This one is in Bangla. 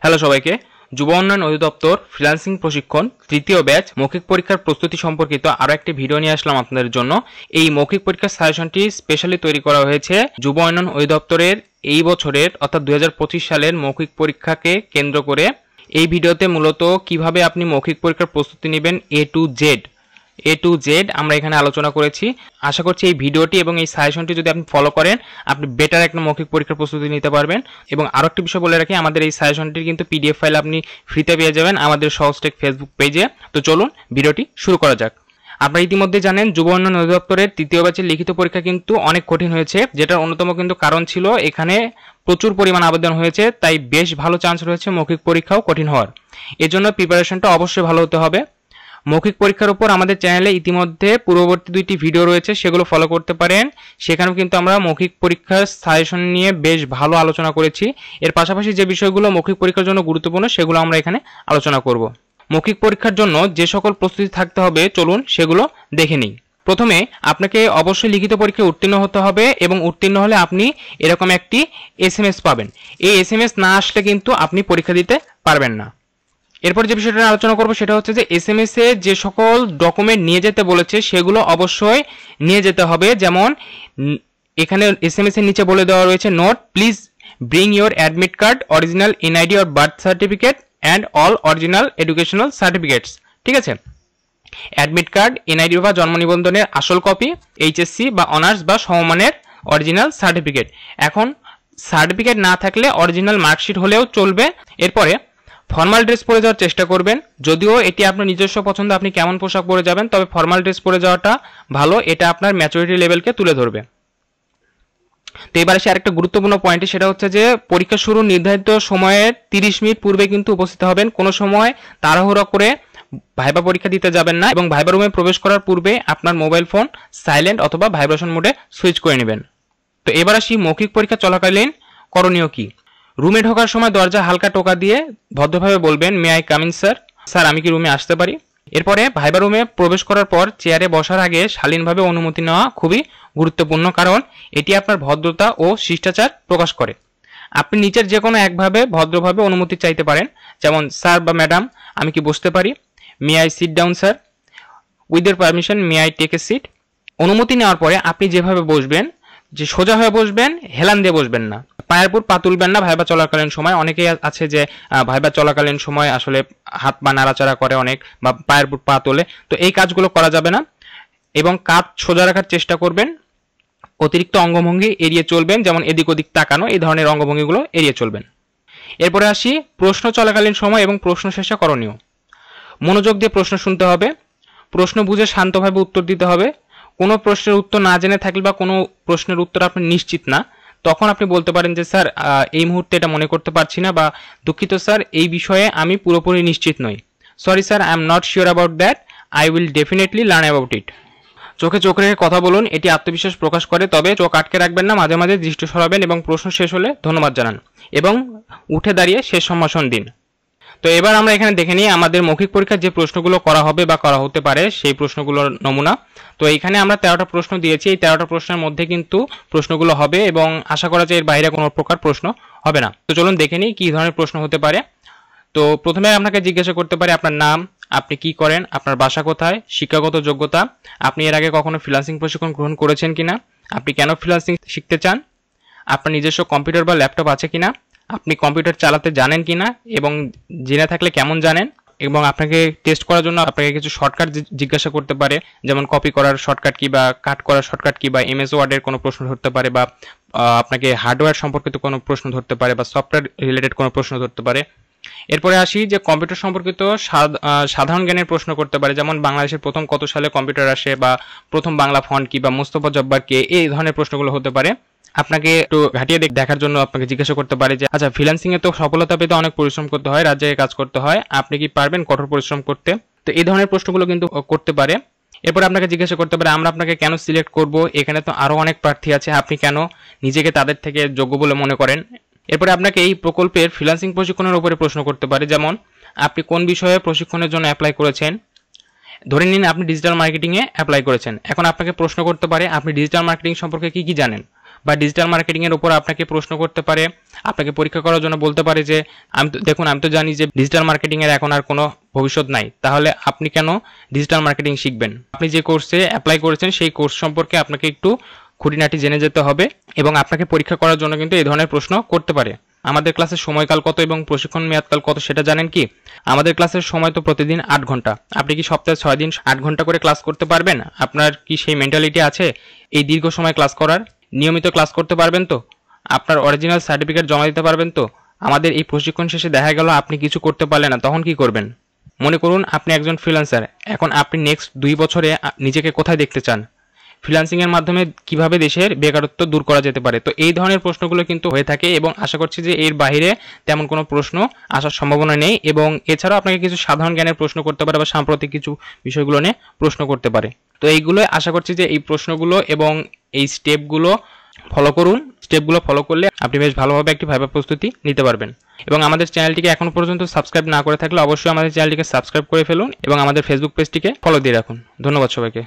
হ্যালো সবাইকে, যুব উন্নয়ন অধিদপ্তর ফ্রিল্যান্সিং প্রশিক্ষণ তৃতীয় ব্যাচ মৌখিক পরীক্ষার প্রস্তুতি সম্পর্কিত আরও একটি ভিডিও নিয়ে আসলাম আপনাদের জন্য। এই মৌখিক পরীক্ষার সাজেশনটি স্পেশালি তৈরি করা হয়েছে যুব উন্নয়ন অধিদপ্তরের এই বছরের অর্থাৎ 2025 সালের মৌখিক পরীক্ষাকে কেন্দ্র করে। এই ভিডিওতে মূলত কিভাবে আপনি মৌখিক পরীক্ষার প্রস্তুতি নেবেন এ টু জেড আমরা এখানে আলোচনা করেছি। আশা করছি এই ভিডিওটি এবং এই সাজেশনটি যদি আপনি ফলো করেন, আপনি বেটার একটা মৌখিক পরীক্ষার প্রস্তুতি নিতে পারবেন। এবং আরও একটি বিষয় বলে রাখি, আমাদের এই সাজেশনটির কিন্তু পিডিএফ ফাইল আপনি ফ্রিতে পেয়ে যাবেন আমাদের সহজটেক ফেসবুক পেজে। তো চলুন ভিডিওটি শুরু করা যাক। আপনারা ইতিমধ্যে জানেন যুব উন্নয়ন অধিদপ্তরের তৃতীয় ব্যাচের লিখিত পরীক্ষা কিন্তু অনেক কঠিন হয়েছে, যেটার অন্যতম কিন্তু কারণ ছিল এখানে প্রচুর পরিমাণ আবেদন হয়েছে, তাই বেশ ভালো চান্স রয়েছে মৌখিক পরীক্ষাও কঠিন হওয়ার। এজন্য প্রিপারেশনটা অবশ্যই ভালো হতে হবে। মৌখিক পরীক্ষার উপর আমাদের চ্যানেলে ইতিমধ্যে পূর্ববর্তী 2টি ভিডিও রয়েছে, সেগুলো ফলো করতে পারেন। সেখানেও কিন্তু আমরা মৌখিক পরীক্ষার সাজেশন নিয়ে বেশ ভালো আলোচনা করেছি। এর পাশাপাশি যে বিষয়গুলো মৌখিক পরীক্ষার জন্য গুরুত্বপূর্ণ সেগুলো আমরা এখানে আলোচনা করব। মৌখিক পরীক্ষার জন্য যে সকল প্রস্তুতি থাকতে হবে চলুন সেগুলো দেখে নিই। প্রথমে আপনাকে অবশ্যই লিখিত পরীক্ষায় উত্তীর্ণ হতে হবে এবং উত্তীর্ণ হলে আপনি এরকম একটি SMS পাবেন। এই SMS না আসলে কিন্তু আপনি পরীক্ষা দিতে পারবেন না। এরপর যে বিষয়টা আলোচনা করব সেটা হচ্ছে যে SMS এ যে সকল ডকুমেন্ট নিয়ে যেতে বলেছে সেগুলো অবশ্যই নিয়ে যেতে হবে। যেমন এখানে SMS এর নিচে বলে দেওয়া রয়েছে, note please bring your admit card, original NID or birth certificate and all original educational certificates. ঠিক আছে, অ্যাডমিট কার্ড, NID বা জন্ম নিবন্ধনের আসল কপি, HSC বা অনার্স বা সমমানের অরিজিনাল সার্টিফিকেট। এখন সার্টিফিকেট না থাকলে অরিজিনাল মার্কশিট হলেও চলবে। এরপরে ফর্মাল ড্রেস পরে যাওয়ার চেষ্টা করবেন, যদিও এটি আপনার নিজস্ব পছন্দ আপনি কেমন পোশাক পরে যাবেন, তবে ফর্মাল ড্রেস পরে যাওয়াটা ভালো, এটা আপনার ম্যাচুরিটি লেভেলকে তুলে ধরবে। তো এবার আসে আরেকটা গুরুত্বপূর্ণ পয়েন্টে, সেটা হচ্ছে যে পরীক্ষা শুরুর নির্ধারিত সময়ের 30 মিনিট পূর্বে কিন্তু উপস্থিত হবেন। কোনো সময় তাড়াহুড়ো করে ভাইবা পরীক্ষা দিতে যাবেন না এবং ভাইবা রুমে প্রবেশ করার পূর্বে আপনার মোবাইল ফোন সাইলেন্ট অথবা ভাইব্রেশন মোডে সুইচ করে নেবেন। তো এবার আসি মৌখিক পরীক্ষা চলাকালীন করণীয় কি। রুমে ঢোকার সময় দরজা হালকা টোকা দিয়ে ভদ্রভাবে বলবেন, may I come in sir, sir আমি কি রুমে আসতে পারি। এরপরে ভাইবা রুমে প্রবেশ করার পর চেয়ারে বসার আগে শালীনভাবে অনুমতি নেওয়া খুবই গুরুত্বপূর্ণ, কারণ এটি আপনার ভদ্রতা ও শিষ্টাচার প্রকাশ করে। আপনি নিচের যে কোনো একভাবে ভদ্রভাবে অনুমতি চাইতে পারেন, যেমন স্যার বা ম্যাডাম আমি কি বসতে পারি, may I sit down sir, with your permission may I take a seat. অনুমতি নেওয়ার পরে আপনি যেভাবে বসবেন, যে সোজা হয়ে বসবেন, হেলান দিয়ে বসবেন না, পায়ের উপর পা তুলবেন না। ভাইবা চলাকালীন সময় অনেকেই আছে যে ভাইবা চলাকালীন সময় আসলে হাত পা নাড়াচাড়া করে অনেক, বা পায়ের উপর পা তোলে, তো এই কাজগুলো করা যাবে না। এবং কাঁধ সোজা রাখার চেষ্টা করবেন। অতিরিক্ত অঙ্গভঙ্গি এড়িয়ে চলবেন, যেমন এদিক ওদিক তাকানো, এই ধরনের অঙ্গভঙ্গিগুলো এড়িয়ে চলবেন। এরপরে আসি প্রশ্ন চলাকালীন সময় এবং প্রশ্ন শেষে করণীয়। মনোযোগ দিয়ে প্রশ্ন শুনতে হবে, প্রশ্ন বুঝে শান্তভাবে উত্তর দিতে হবে। কোনো প্রশ্নের উত্তর না জেনে থাকলে বা কোনো প্রশ্নের উত্তর আপনি নিশ্চিত না, তখন আপনি বলতে পারেন যে স্যার এই মুহূর্তে এটা মনে করতে পারছি না, বা দুঃখিত স্যার এই বিষয়ে আমি পুরোপুরি নিশ্চিত নই, sorry sir I am not sure about that, I will definitely learn about it. চোখে চোখ রেখে কথা বলুন, এটি আত্মবিশ্বাস প্রকাশ করে। তবে চোখ আটকে রাখবেন না, মাঝে মাঝে দৃষ্টি সরাবেন এবং প্রশ্ন শেষ হলে ধন্যবাদ জানান এবং উঠে দাঁড়িয়ে শেষ সম্ভাষণ দিন। তো এবার আমরা এখানে দেখে নিই আমাদের মৌখিক পরীক্ষার যে প্রশ্নগুলো করা হবে বা করা হতে পারে সেই প্রশ্নগুলোর নমুনা। তো এইখানে আমরা 13টা প্রশ্ন দিয়েছি, এই 13টা প্রশ্নের মধ্যে কিন্তু প্রশ্নগুলো হবে এবং আশা করা যায় এর বাইরে কোনো প্রকার প্রশ্ন হবে না। তো চলুন দেখে নিই কী ধরনের প্রশ্ন হতে পারে। তো প্রথমে আপনাকে জিজ্ঞাসা করতে পারে আপনার নাম, আপনি কি করেন, আপনার বাসা কোথায়, শিক্ষাগত যোগ্যতা, আপনি এর আগে কখনো ফ্রিল্যান্সিং প্রশিক্ষণ গ্রহণ করেছেন কিনা, আপনি কেন ফ্রিল্যান্সিং শিখতে চান, আপনার নিজস্ব কম্পিউটার বা ল্যাপটপ আছে কিনা, আপনি কম্পিউটার চালাতে জানেন কিনা এবং জেনে থাকলে কেমন জানেন, এবং আপনাকে টেস্ট করার জন্য আপনাকে কিছু শর্টকাট জিজ্ঞাসা করতে পারে, যেমন কপি করার শর্টকাট কি বা কাট করার শর্টকাট কি, বা MS ওয়ার্ডের কোনো প্রশ্ন ধরতে পারে, বা আপনাকে হার্ডওয়্যার সম্পর্কিত কোনো প্রশ্ন ধরতে পারে, বা সফটওয়্যার রিলেটেড কোনো প্রশ্ন ধরতে পারে। এরপরে আসি যে কম্পিউটার সম্পর্কিত সাধারণ জ্ঞানের প্রশ্ন করতে পারে, যেমন বাংলাদেশের প্রথম কত সালে কম্পিউটার আসে, বা প্রথম বাংলা ফন্ট কি, বা মোস্তফা জব্বার কে, এই ধরনের প্রশ্নগুলো হতে পারে। আপনাকে একটু ঘাটিয়ে দেখার জন্য আপনাকে জিজ্ঞাসা করতে পারে যে আচ্ছা ফ্রিল্যান্সিং এ তো সফলতা পেতে অনেক পরিশ্রম করতে হয়, রাত জেগে কাজ করতে হয়, আপনি কি পারবেন কঠোর পরিশ্রম করতে। তো এই ধরনের প্রশ্নগুলো কিন্তু করতে পারে। এরপর আপনাকে জিজ্ঞাসা করতে পারে আমরা আপনাকে কেন সিলেক্ট করব, এখানে তো আরো অনেক প্রার্থী আছে, আপনি কেন নিজেকে তাদের থেকে যোগ্য বলে মনে করেন। এরপরে আপনাকে এই প্রকল্পের ফ্রিল্যান্সিং প্রশিক্ষণের উপরে প্রশ্ন করতে পারে, যেমন আপনি কোন বিষয়ে প্রশিক্ষণের জন্য অ্যাপ্লাই করেছেন। ধরে নিন আপনি ডিজিটাল মার্কেটিং এ অ্যাপ্লাই করেছেন, এখন আপনাকে প্রশ্ন করতে পারে আপনি ডিজিটাল মার্কেটিং সম্পর্কে কি কি জানেন, বা ডিজিটাল মার্কেটিং এর উপর আপনাকে প্রশ্ন করতে পারে, আপনাকে পরীক্ষা করার জন্য বলতে পারে যে আমি তো জানি যে ডিজিটাল মার্কেটিং এর এখন আর কোনো ভবিষ্যৎ নাই, তাহলে আপনি কেন ডিজিটাল মার্কেটিং শিখবেন? আপনি যে কোর্সে অ্যাপ্লাই করেছেন সেই কোর্স সম্পর্কে আপনাকে একটু খুঁটিনাটি জেনে যেতে হবে এবং আপনাকে পরীক্ষা করার জন্য কিন্তু এই ধরনের প্রশ্ন করতে পারে। আমাদের ক্লাসের সময়কাল কত এবং প্রশিক্ষণ মেয়াদকাল কত সেটা জানেন কি? আমাদের ক্লাসের সময় তো প্রতিদিন 8 ঘন্টা। আপনি কি সপ্তাহে 6 দিন 8 ঘন্টা করে ক্লাস করতে পারবেন? আপনার কি সেই মেন্টালিটি আছে এই দীর্ঘ সময় ক্লাস করার? নিয়মিত ক্লাস করতে পারবেন তো? আপনার অরিজিনাল সার্টিফিকেট জমা দিতে পারবেন তো? আমাদের এই প্রশিক্ষণ শেষে দেখা গেল আপনি কিছু করতে পারলেন না, তখন কি করবেন? মনে করুন আপনি একজন ফ্রিল্যান্সার, এখন আপনি নেক্সট 2 বছরে নিজেকে কোথায় দেখতে চান? ফ্রিল্যান্সিং এর মাধ্যমে কিভাবে দেশের বেকারত্ব দূর করা যেতে পারে? তো এই ধরনের প্রশ্নগুলো কিন্তু হয়ে থাকে এবং আশা করছি যে এর বাইরে তেমন কোনো প্রশ্ন আসার সম্ভাবনা নেই। এবং এছাড়াও আপনাকে কিছু সাধারণ জ্ঞানের প্রশ্ন করতে পারে বা সাম্প্রতিক কিছু বিষয়গুলো নিয়ে প্রশ্ন করতে পারে। তো এইগুলো আশা করছি যে এই প্রশ্নগুলো এবং এই স্টেপগুলো ফলো করুন। স্টেপগুলো ফলো করলে আপনি বেশ ভালোভাবে একটি ভাইবা প্রস্তুতি নিতে পারবেন। এবং আমাদের চ্যানেলটিকে এখনো পর্যন্ত সাবস্ক্রাইব না করে থাকলে অবশ্যই আমাদের চ্যানেলটিকে সাবস্ক্রাইব করে ফেলুন এবং আমাদের ফেসবুক পেজটিকে ফলো দিয়ে রাখুন। ধন্যবাদ সবাইকে।